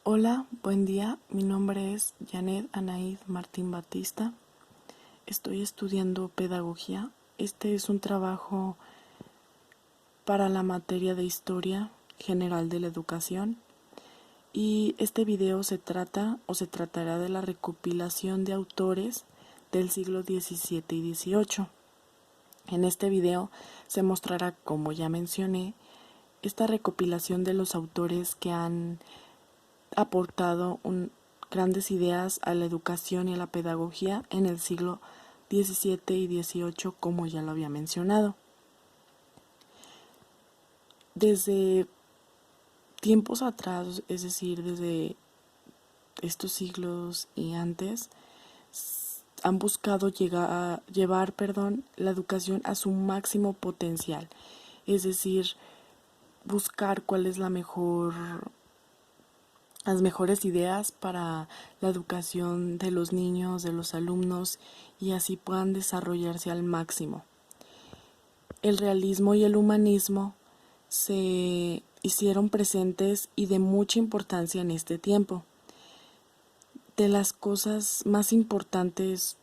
Hola, buen día. Mi nombre es Janet Anaíd Martín Batista. Estoy estudiando pedagogía. Este es un trabajo para la materia de Historia General de la Educación. Y este video se tratará de la recopilación de autores del siglo XVII y XVIII. En este video se mostrará, como ya mencioné, esta recopilación de los autores que han aportado grandes ideas a la educación y a la pedagogía en el siglo XVII y XVIII, como ya lo había mencionado. Desde tiempos atrás, es decir, desde estos siglos y antes, han buscado llevar la educación a su máximo potencial, es decir, buscar cuál es las mejores ideas para la educación de los niños, de los alumnos, y así puedan desarrollarse al máximo. El realismo y el humanismo se hicieron presentes y de mucha importancia en este tiempo. De las cosas más importantes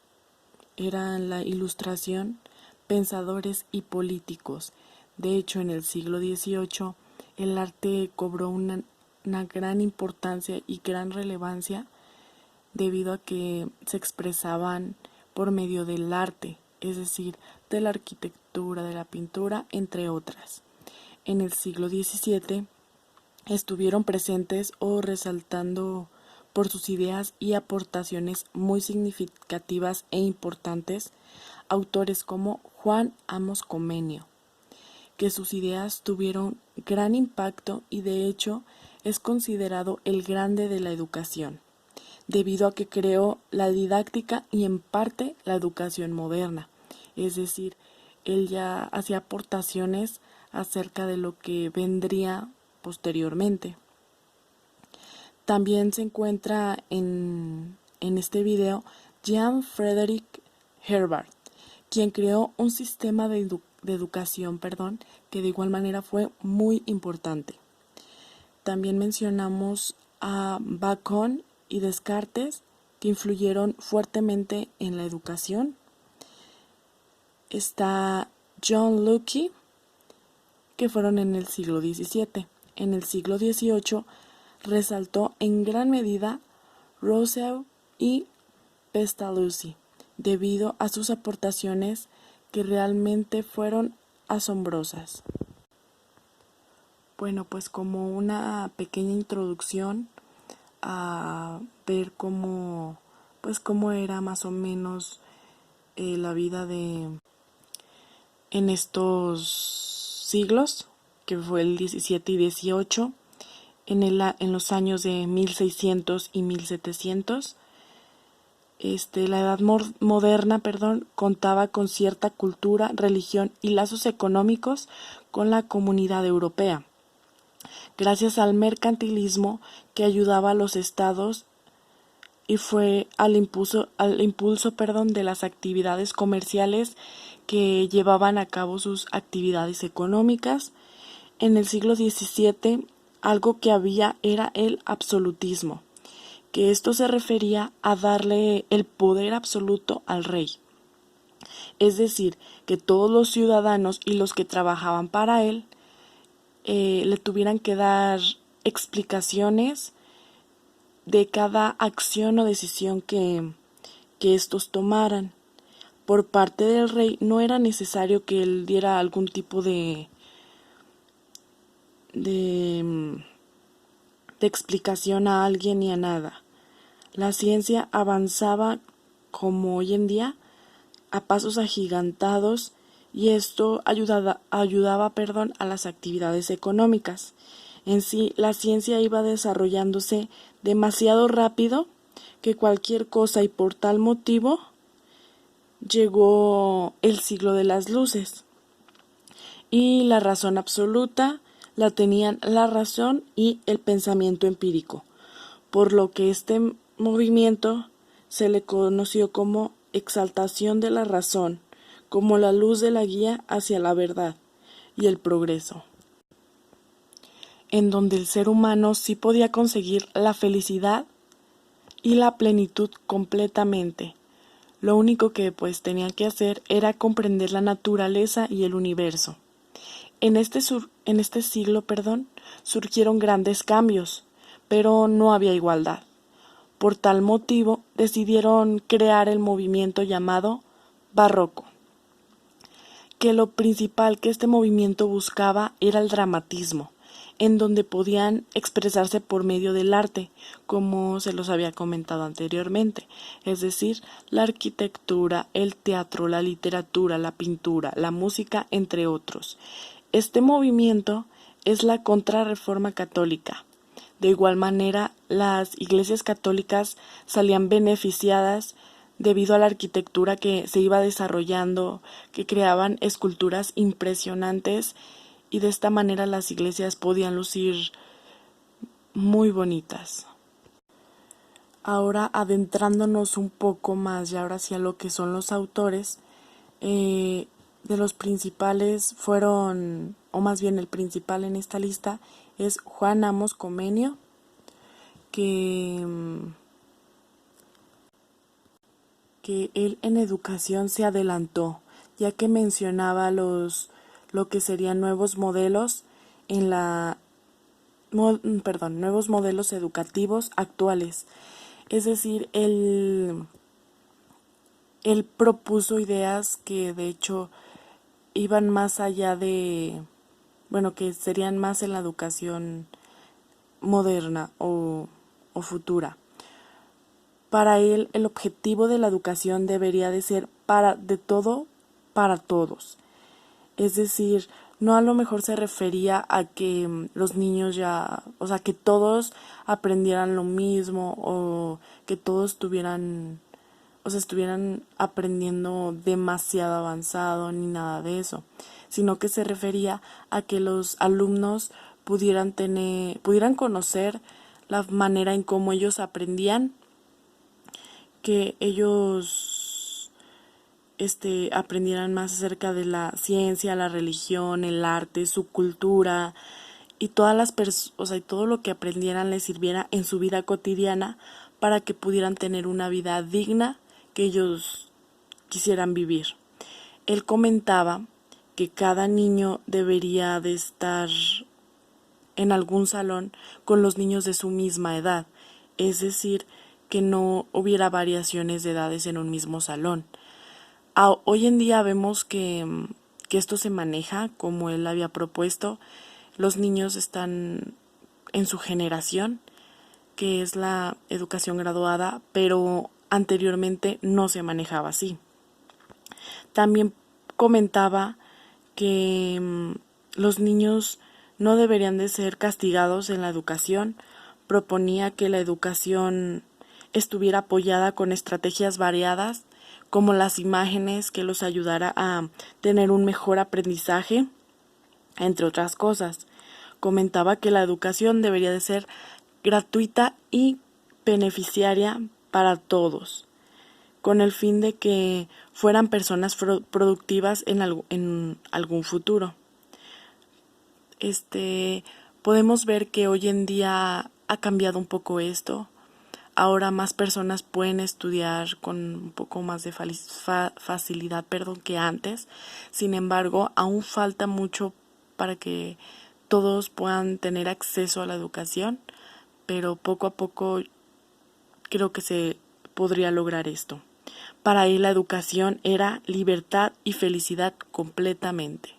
eran la ilustración, pensadores y políticos. De hecho, en el siglo XVIII, el arte cobró una gran importancia y gran relevancia debido a que se expresaban por medio del arte, es decir, de la arquitectura, de la pintura, entre otras. En el siglo XVII estuvieron presentes o resaltando por sus ideas y aportaciones muy significativas e importantes autores como Juan Amos Comenio, que sus ideas tuvieron gran impacto y de hecho es considerado el grande de la educación, debido a que creó la didáctica y en parte la educación moderna, es decir, él ya hacía aportaciones acerca de lo que vendría posteriormente. También se encuentra en este video Jean Frédéric Herbart, quien creó un sistema de educación, que de igual manera fue muy importante. También mencionamos a Bacon y Descartes, que influyeron fuertemente en la educación. Está John Locke, que fueron en el siglo XVII. En el siglo XVIII resaltó en gran medida Rousseau y Pestalozzi, debido a sus aportaciones que realmente fueron asombrosas. Bueno, pues como una pequeña introducción a ver cómo era más o menos la vida en estos siglos, que fue el 17 y 18, en los años de 1600 y 1700. La edad moderna, contaba con cierta cultura, religión y lazos económicos con la comunidad europea, gracias al mercantilismo que ayudaba a los estados y fue al impulso de las actividades comerciales que llevaban a cabo sus actividades económicas. En el siglo XVII, algo que había era el absolutismo, que esto se refería a darle el poder absoluto al rey. Es decir, que todos los ciudadanos y los que trabajaban para él le tuvieran que dar explicaciones de cada acción o decisión que estos tomaran. Por parte del rey no era necesario que él diera algún tipo de explicación a alguien ni a nada. La ciencia avanzaba, como hoy en día, a pasos agigantados, y esto ayudaba a las actividades económicas. En sí, la ciencia iba desarrollándose demasiado rápido que cualquier cosa, y por tal motivo llegó el siglo de las luces. Y la razón absoluta la tenían la razón y el pensamiento empírico, por lo que este movimiento se le conoció como exaltación de la razón, como la luz de la guía hacia la verdad y el progreso. en donde el ser humano sí podía conseguir la felicidad y la plenitud completamente. Lo único que pues tenía que hacer era comprender la naturaleza y el universo. En este siglo, surgieron grandes cambios, pero no había igualdad. Por tal motivo, decidieron crear el movimiento llamado Barroco, que lo principal que este movimiento buscaba era el dramatismo, en donde podían expresarse por medio del arte, como se los había comentado anteriormente, es decir, la arquitectura, el teatro, la literatura, la pintura, la música, entre otros. Este movimiento es la Contrarreforma católica. De igual manera, las iglesias católicas salían beneficiadas debido a la arquitectura que se iba desarrollando, que creaban esculturas impresionantes y de esta manera las iglesias podían lucir muy bonitas. Ahora adentrándonos un poco más y ahora hacia lo que son los autores, de los principales fueron, o más bien el principal en esta lista es Juan Amos Comenio, que él en educación se adelantó, ya que mencionaba lo que serían nuevos modelos en nuevos modelos educativos actuales. Es decir, él propuso ideas que de hecho iban más allá que serían más en la educación moderna o futura. Para él, el objetivo de la educación debería de ser de todo para todos. Es decir, no a lo mejor se refería a que los niños que todos aprendieran lo mismo o que todos estuvieran aprendiendo demasiado avanzado ni nada de eso, sino que se refería a que los alumnos pudieran conocer la manera en cómo ellos aprendían, que ellos aprendieran más acerca de la ciencia, la religión, el arte, su cultura y y todo lo que aprendieran les sirviera en su vida cotidiana para que pudieran tener una vida digna que ellos quisieran vivir. Él comentaba que cada niño debería de estar en algún salón con los niños de su misma edad, es decir, que no hubiera variaciones de edades en un mismo salón. Hoy en día vemos que esto se maneja como él había propuesto. Los niños están en su generación, que es la educación graduada, pero anteriormente no se manejaba así. También comentaba que los niños no deberían de ser castigados en la educación. Proponía que la educación estuviera apoyada con estrategias variadas, como las imágenes, que los ayudara a tener un mejor aprendizaje, entre otras cosas. Comentaba que la educación debería de ser gratuita y beneficiaria para todos, con el fin de que fueran personas productivas en algún futuro. Podemos ver que hoy en día ha cambiado un poco esto. Ahora más personas pueden estudiar con un poco más de facilidad, que antes. Sin embargo, aún falta mucho para que todos puedan tener acceso a la educación, pero poco a poco creo que se podría lograr esto. Para él la educación era libertad y felicidad completamente.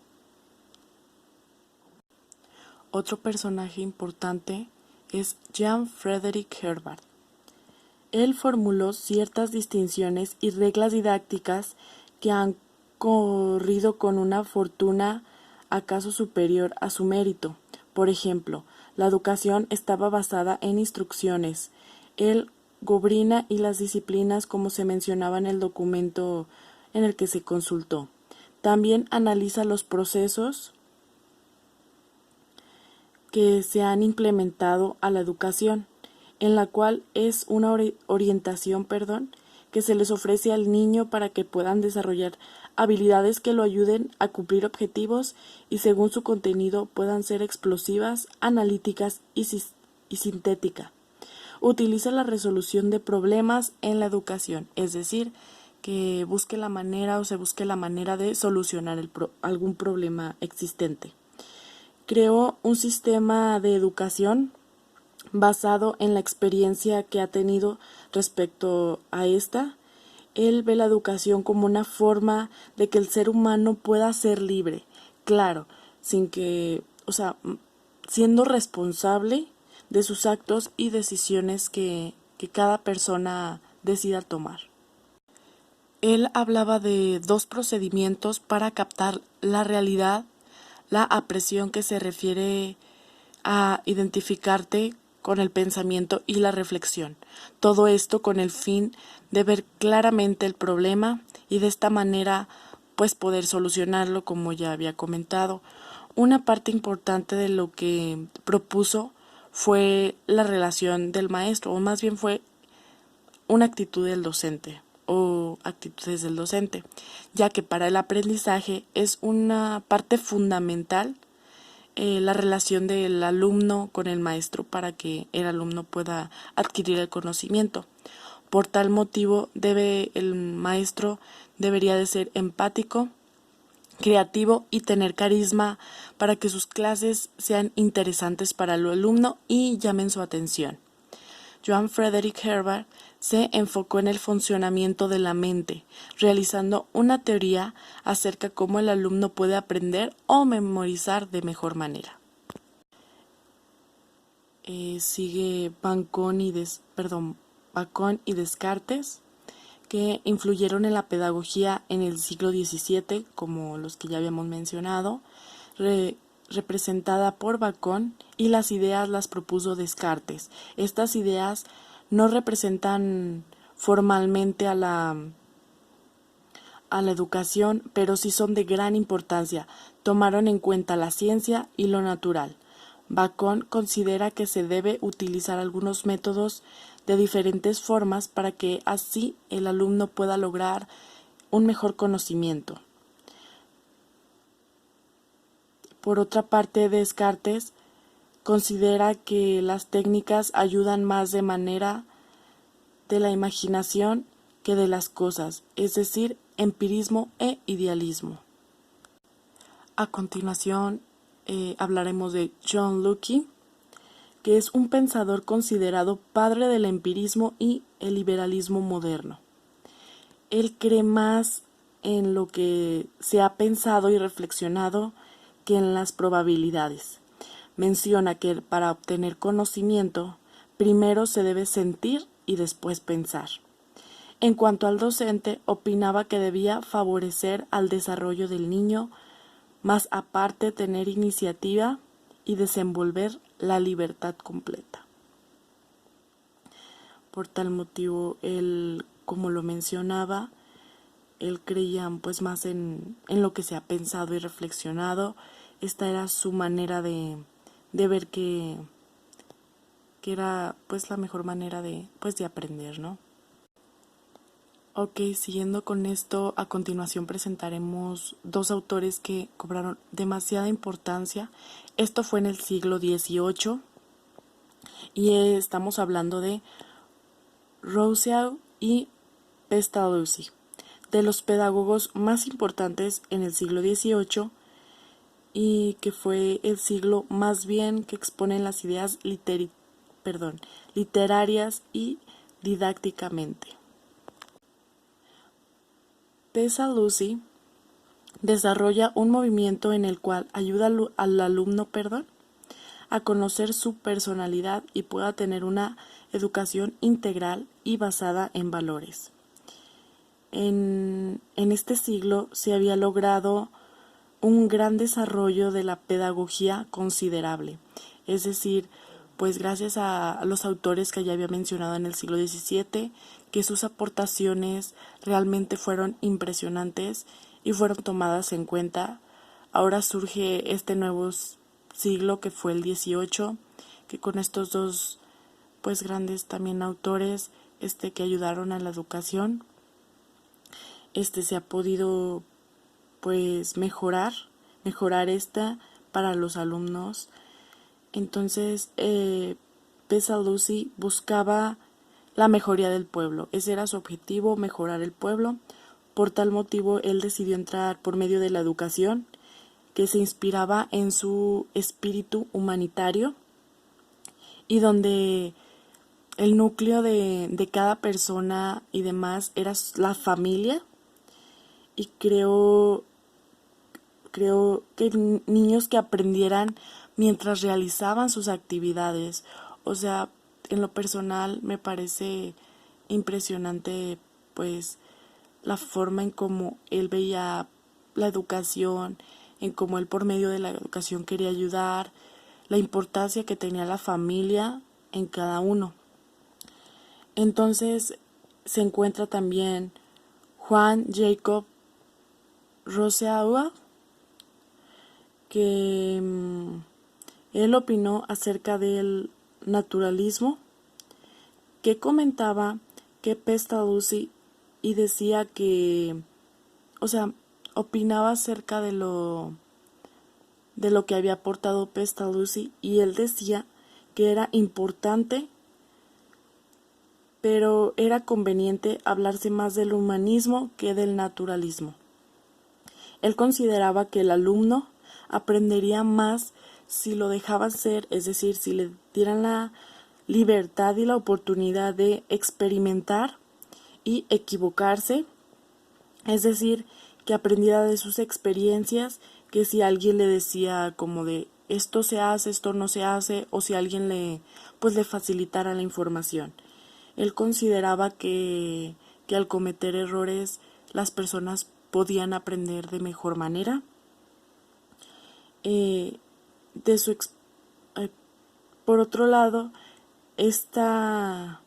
Otro personaje importante es Jean Frédéric Herbart. Él formuló ciertas distinciones y reglas didácticas que han corrido con una fortuna acaso superior a su mérito. Por ejemplo, la educación estaba basada en instrucciones. Él gobrina y las disciplinas como se mencionaba en el documento en el que se consultó. También analiza los procesos que se han implementado a la educación, en la cual es una orientación, que se les ofrece al niño para que puedan desarrollar habilidades que lo ayuden a cumplir objetivos y según su contenido puedan ser explosivas, analíticas y sintética. Utiliza la resolución de problemas en la educación, es decir, que busque la manera o se busque la manera de solucionar algún problema existente. Creó un sistema de educación basado en la experiencia que ha tenido respecto a esta. Él ve la educación como una forma de que el ser humano pueda ser libre, claro, sin que, siendo responsable de sus actos y decisiones que cada persona decida tomar. Él hablaba de dos procedimientos para captar la realidad, la apreciación que se refiere a identificarte con el pensamiento y la reflexión. Todo esto con el fin de ver claramente el problema y de esta manera pues poder solucionarlo, como ya había comentado. Una parte importante de lo que propuso fue la relación del maestro, o más bien fue una actitud del docente o actitudes del docente, ya que para el aprendizaje es una parte fundamental la relación del alumno con el maestro para que el alumno pueda adquirir el conocimiento. Por tal motivo, el maestro debería de ser empático, creativo y tener carisma para que sus clases sean interesantes para el alumno y llamen su atención. Johann Friedrich Herbert se enfocó en el funcionamiento de la mente, realizando una teoría acerca de cómo el alumno puede aprender o memorizar de mejor manera. Sigue Bacon y Descartes, que influyeron en la pedagogía en el siglo XVII, como los que ya habíamos mencionado, representada por Bacon, y las ideas las propuso Descartes. Estas ideas no representan formalmente a la educación, pero sí son de gran importancia. Tomaron en cuenta la ciencia y lo natural. Bacon considera que se debe utilizar algunos métodos de diferentes formas para que así el alumno pueda lograr un mejor conocimiento. Por otra parte, Descartes considera que las técnicas ayudan más de manera de la imaginación que de las cosas, es decir, empirismo e idealismo. A continuación hablaremos de John Locke, que es un pensador considerado padre del empirismo y el liberalismo moderno. Él cree más en lo que se ha pensado y reflexionado que en las probabilidades. Menciona que para obtener conocimiento, primero se debe sentir y después pensar. En cuanto al docente, opinaba que debía favorecer al desarrollo del niño, más aparte tener iniciativa y desenvolver la libertad completa. Por tal motivo, él, como lo mencionaba, él creía pues más en lo que se ha pensado y reflexionado. Esta era su manera de ver que era pues la mejor manera de aprender, ¿no? Ok, siguiendo con esto, a continuación presentaremos dos autores que cobraron demasiada importancia. Esto fue en el siglo XVIII y estamos hablando de Rousseau y Pestalozzi, de los pedagogos más importantes en el siglo XVIII y que fue el siglo más bien que exponen las ideas literarias y didácticamente. Pestalozzi desarrolla un movimiento en el cual ayuda al alumno a conocer su personalidad y pueda tener una educación integral y basada en valores. En este siglo se había logrado un gran desarrollo de la pedagogía considerable, es decir, pues gracias a los autores que ya había mencionado en el siglo XVII, que sus aportaciones realmente fueron impresionantes y fueron tomadas en cuenta. Ahora surge este nuevo siglo que fue el XVIII, que con estos dos pues grandes también autores que ayudaron a la educación, se ha podido pues mejorar esta para los alumnos. Entonces, Pestalozzi buscaba la mejoría del pueblo. Ese era su objetivo, mejorar el pueblo. Por tal motivo, él decidió entrar por medio de la educación, que se inspiraba en su espíritu humanitario y donde el núcleo de cada persona y demás era la familia. Y creo que niños que aprendieran mientras realizaban sus actividades. O sea, en lo personal me parece impresionante pues la forma en cómo él veía la educación, en cómo él por medio de la educación quería ayudar, la importancia que tenía la familia en cada uno. Entonces se encuentra también Juan Jacob Rousseau, que él opinó acerca del naturalismo, que comentaba que Pestalozzi y decía que, o sea, opinaba acerca de lo que había aportado Pestalozzi, y él decía que era importante, pero era conveniente hablarse más del humanismo que del naturalismo. Él consideraba que el alumno aprendería más si lo dejaban ser, es decir, si le dieran la libertad y la oportunidad de experimentar y equivocarse, es decir, que aprendiera de sus experiencias, que si alguien le decía como de esto se hace, esto no se hace, o si alguien le facilitara la información. Él consideraba que al cometer errores las personas podían aprender de mejor manera. De su por otro lado, esta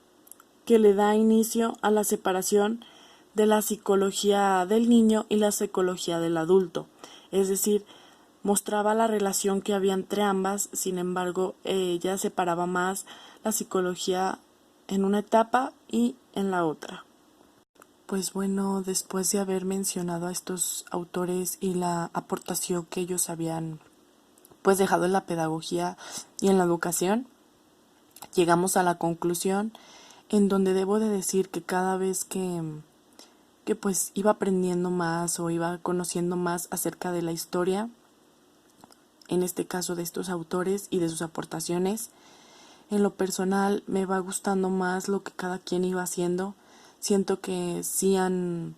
que le da inicio a la separación de la psicología del niño y la psicología del adulto, es decir, mostraba la relación que había entre ambas. Sin embargo, ella separaba más la psicología en una etapa y en la otra. Pues bueno, después de haber mencionado a estos autores y la aportación que ellos habían pues dejado en la pedagogía y en la educación, llegamos a la conclusión en donde debo de decir que cada vez que pues iba aprendiendo más o iba conociendo más acerca de la historia, en este caso de estos autores y de sus aportaciones, en lo personal me va gustando más lo que cada quien iba haciendo. Siento que sí han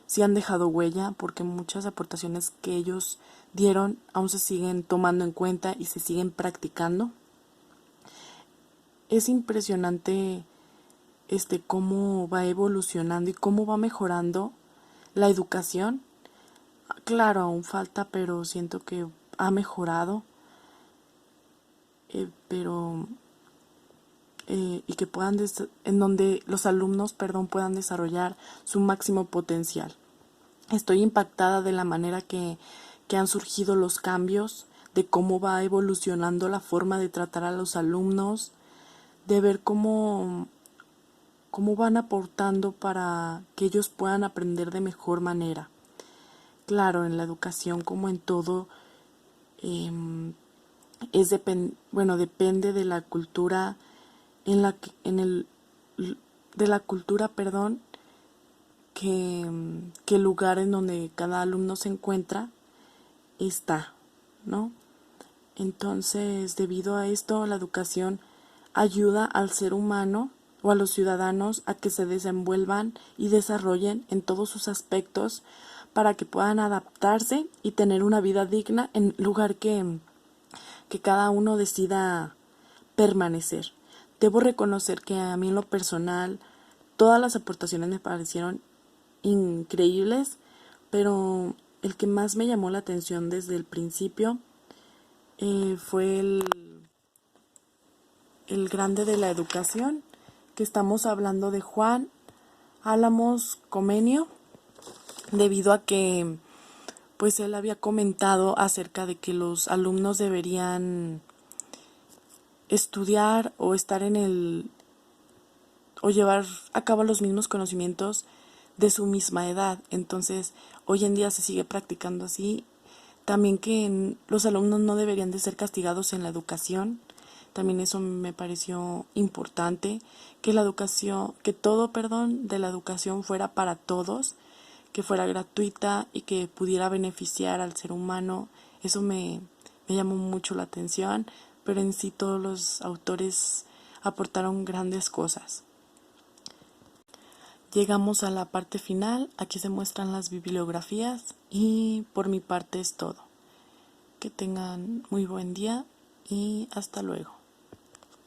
dejado huella, porque muchas aportaciones que ellos dieron aún se siguen tomando en cuenta y se siguen practicando. Es impresionante cómo va evolucionando y cómo va mejorando la educación. Claro, aún falta, pero siento que ha mejorado, y que puedan en donde los alumnos, puedan desarrollar su máximo potencial. Estoy impactada de la manera que han surgido los cambios, de cómo va evolucionando la forma de tratar a los alumnos, de ver cómo van aportando para que ellos puedan aprender de mejor manera. Claro, en la educación, como en todo, depende de la cultura de la cultura, que el lugar en donde cada alumno se encuentra está, ¿no? Entonces, debido a esto, la educación ayuda al ser humano o a los ciudadanos a que se desenvuelvan y desarrollen en todos sus aspectos para que puedan adaptarse y tener una vida digna en el lugar que cada uno decida permanecer. Debo reconocer que a mí en lo personal todas las aportaciones me parecieron increíbles, pero el que más me llamó la atención desde el principio fue el grande de la educación, que estamos hablando de Juan Álamos Comenio, debido a que pues él había comentado acerca de que los alumnos deberían estudiar o estar o llevar a cabo los mismos conocimientos de su misma edad. Entonces, hoy en día se sigue practicando así. También que los alumnos no deberían de ser castigados en la educación. También eso me pareció importante, que la educación, que todo, perdón, de la educación fuera para todos, que fuera gratuita y que pudiera beneficiar al ser humano. Eso me llamó mucho la atención, pero en sí todos los autores aportaron grandes cosas. Llegamos a la parte final, aquí se muestran las bibliografías y por mi parte es todo. Que tengan muy buen día y hasta luego.